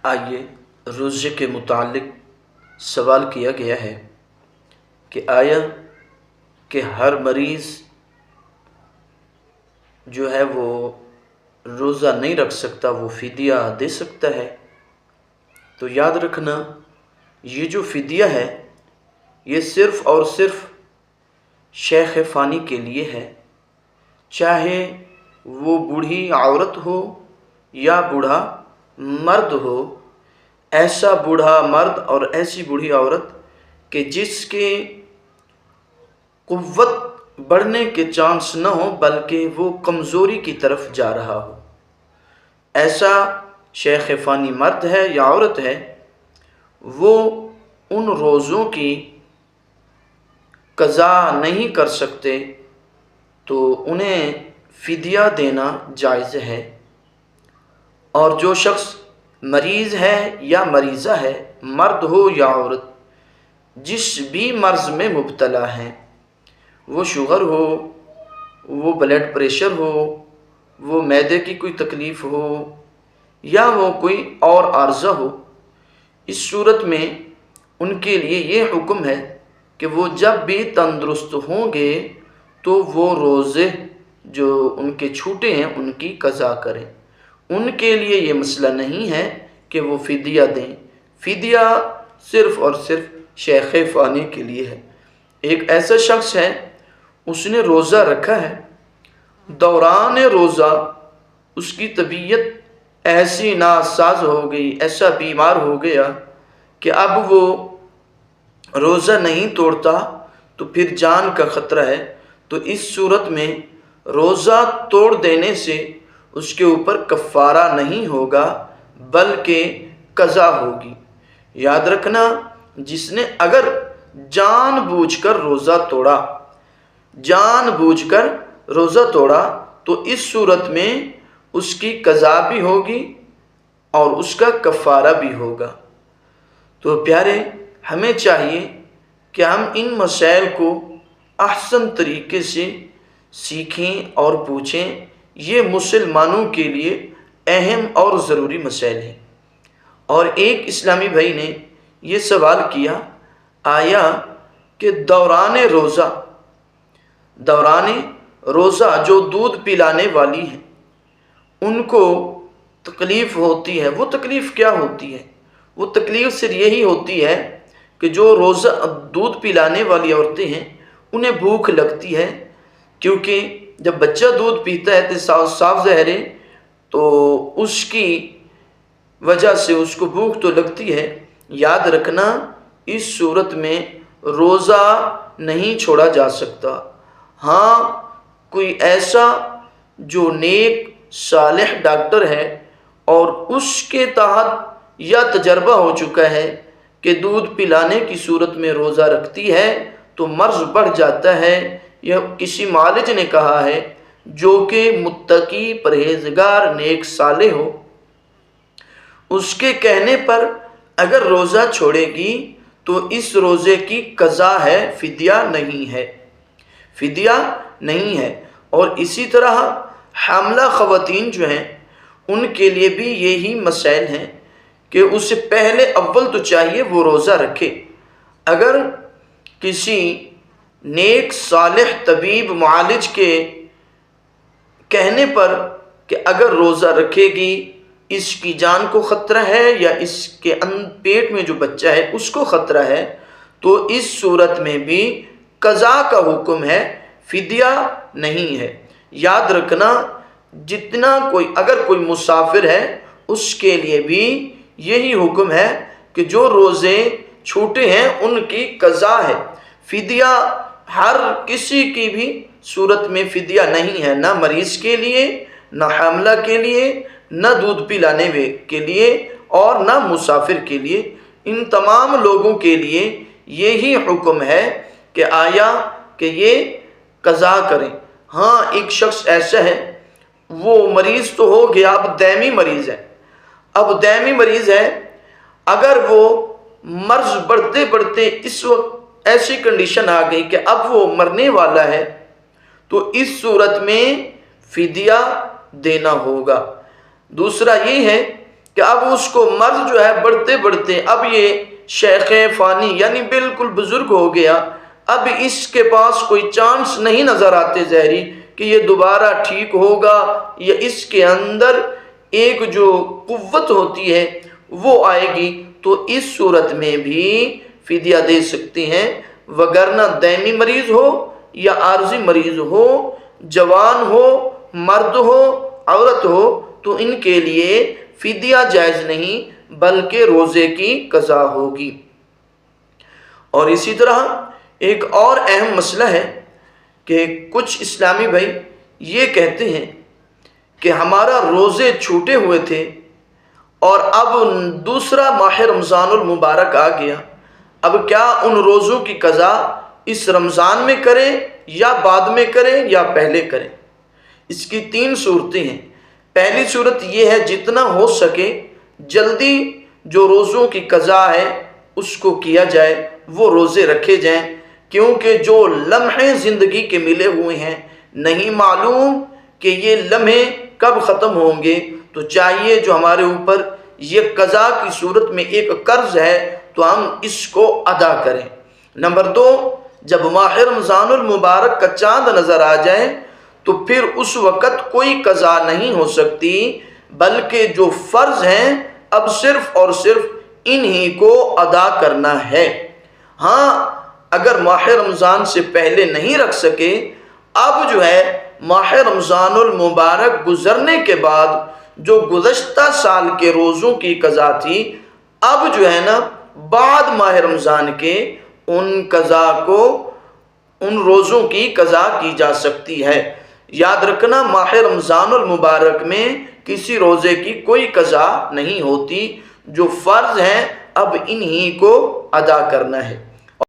آئیے روزے کے متعلق سوال کیا گیا ہے کہ آیا کہ ہر مریض جو ہے وہ روزہ نہیں رکھ سکتا، وہ فدیہ دے سکتا ہے؟ تو یاد رکھنا، یہ جو فدیہ ہے یہ صرف اور صرف شیخ فانی کے لیے ہے، چاہے وہ بوڑھی عورت ہو یا بوڑھا مرد ہو۔ ایسا بوڑھا مرد اور ایسی بوڑھی عورت کہ جس کے قوت بڑھنے کے چانس نہ ہو بلکہ وہ کمزوری کی طرف جا رہا ہو، ایسا شیخ فانی مرد ہے یا عورت ہے، وہ ان روزوں کی قضا نہیں کر سکتے، تو انہیں فدیہ دینا جائز ہے۔ اور جو شخص مریض ہے یا مریضہ ہے، مرد ہو یا عورت، جس بھی مرض میں مبتلا ہیں، وہ شوگر ہو، وہ بلڈ پریشر ہو، وہ معدے کی کوئی تکلیف ہو یا وہ کوئی اور عارضہ ہو، اس صورت میں ان کے لیے یہ حکم ہے کہ وہ جب بھی تندرست ہوں گے تو وہ روزے جو ان کے چھوٹے ہیں ان کی قضا کریں۔ ان کے لیے یہ مسئلہ نہیں ہے کہ وہ فدیہ دیں، فدیہ صرف اور صرف شیخ فانی کے لیے ہے۔ ایک ایسا شخص ہے، اس نے روزہ رکھا ہے، دوران روزہ اس کی طبیعت ایسی ناساز ہو گئی، ایسا بیمار ہو گیا کہ اب وہ روزہ نہیں توڑتا تو پھر جان کا خطرہ ہے، تو اس صورت میں روزہ توڑ دینے سے اس کے اوپر کفارہ نہیں ہوگا بلکہ قضا ہوگی۔ یاد رکھنا، جس نے اگر جان بوجھ کر روزہ توڑا، جان بوجھ کر روزہ توڑا، تو اس صورت میں اس کی قضا بھی ہوگی اور اس کا کفارہ بھی ہوگا۔ تو پیارے، ہمیں چاہیے کہ ہم ان مسائل کو احسن طریقے سے سیکھیں اور پوچھیں، یہ مسلمانوں کے لیے اہم اور ضروری مسائل ہیں۔ اور ایک اسلامی بھائی نے یہ سوال کیا، آیا کہ دوران روزہ جو دودھ پلانے والی ہیں ان کو تکلیف ہوتی ہے، وہ تکلیف کیا ہوتی ہے؟ وہ تکلیف صرف یہی ہوتی ہے کہ جو روزہ دودھ پلانے والی عورتیں ہیں انہیں بھوک لگتی ہے، کیونکہ جب بچہ دودھ پیتا ہے تو صاف ظاہر ہے تو اس کی وجہ سے اس کو بھوک تو لگتی ہے۔ یاد رکھنا، اس صورت میں روزہ نہیں چھوڑا جا سکتا۔ ہاں، کوئی ایسا جو نیک صالح ڈاکٹر ہے اور اس کے تحت یا تجربہ ہو چکا ہے کہ دودھ پلانے کی صورت میں روزہ رکھتی ہے تو مرض بڑھ جاتا ہے، یا کسی معالج نے کہا ہے جو کہ متقی پرہیزگار نیک صالح ہو، اس کے کہنے پر اگر روزہ چھوڑے گی تو اس روزے کی قضا ہے، فدیہ نہیں ہے، فدیہ نہیں ہے۔ اور اسی طرح حاملہ خواتین جو ہیں ان کے لیے بھی یہی مسائل ہیں کہ اس سے پہلے اول تو چاہیے وہ روزہ رکھے۔ اگر کسی نیک صالح طبیب معالج کے کہنے پر کہ اگر روزہ رکھے گی اس کی جان کو خطرہ ہے یا اس کے پیٹ میں جو بچہ ہے اس کو خطرہ ہے، تو اس صورت میں بھی قضا کا حکم ہے، فدیہ نہیں ہے۔ یاد رکھنا، اگر کوئی مسافر ہے اس کے لیے بھی یہی حکم ہے کہ جو روزے چھوٹے ہیں ان کی قضا ہے، فدیہ ہر کسی کی بھی صورت میں فدیہ نہیں ہے، نہ مریض کے لیے، نہ حاملہ کے لیے، نہ دودھ پلانے کے لیے اور نہ مسافر کے لیے۔ ان تمام لوگوں کے لیے یہی حکم ہے کہ آیا کہ یہ قضا کریں۔ ہاں، ایک شخص ایسا ہے، وہ مریض تو ہو گیا، اب دائمی مریض ہے، اگر وہ مرض بڑھتے بڑھتے اس وقت ایسی کنڈیشن آ گئی کہ اب وہ مرنے والا ہے، تو اس صورت میں فدیہ دینا ہوگا۔ دوسرا یہ ہے کہ اب اس کو مرض جو ہے بڑھتے بڑھتے اب یہ شیخ فانی یعنی بالکل بزرگ ہو گیا، اب اس کے پاس کوئی چانس نہیں نظر آتے ظاہری کہ یہ دوبارہ ٹھیک ہوگا، یا اس کے اندر ایک جو قوت ہوتی ہے وہ آئے گی، تو اس صورت میں بھی فدیہ دے سکتے ہیں، وگرنہ دائمی مریض ہو یا عارضی مریض ہو، جوان ہو، مرد ہو، عورت ہو، تو ان کے لیے فدیہ جائز نہیں بلکہ روزے کی قضا ہوگی۔ اور اسی طرح ایک اور اہم مسئلہ ہے کہ کچھ اسلامی بھائی یہ کہتے ہیں کہ ہمارا روزے چھوٹے ہوئے تھے اور اب دوسرا ماہ رمضان المبارک آ گیا، اب کیا ان روزوں کی قضا اس رمضان میں کریں یا بعد میں کریں یا پہلے کریں؟ اس کی 3 صورتیں ہیں۔ پہلی صورت یہ ہے جتنا ہو سکے جلدی جو روزوں کی قضا ہے اس کو کیا جائے، وہ روزے رکھے جائیں، کیونکہ جو لمحے زندگی کے ملے ہوئے ہیں نہیں معلوم کہ یہ لمحے کب ختم ہوں گے، تو چاہیے جو ہمارے اوپر یہ قضا کی صورت میں ایک قرض ہے تو ہم اس کو ادا کریں۔ نمبر 2، جب ماہ رمضان المبارک کا چاند نظر آ جائے تو پھر اس وقت کوئی قضا نہیں ہو سکتی، بلکہ جو فرض ہیں اب صرف اور صرف انہی کو ادا کرنا ہے۔ ہاں اگر ماہ رمضان سے پہلے نہیں رکھ سکے، اب جو ہے ماہ رمضان المبارک گزرنے کے بعد جو گزشتہ سال کے روزوں کی قضا تھی، اب جو ہے نا بعد ماہ رمضان کے ان روزوں کی قضا کی جا سکتی ہے۔ یاد رکھنا ماہ رمضان المبارک میں کسی روزے کی کوئی قضا نہیں ہوتی، جو فرض ہیں اب انہی کو ادا کرنا ہے۔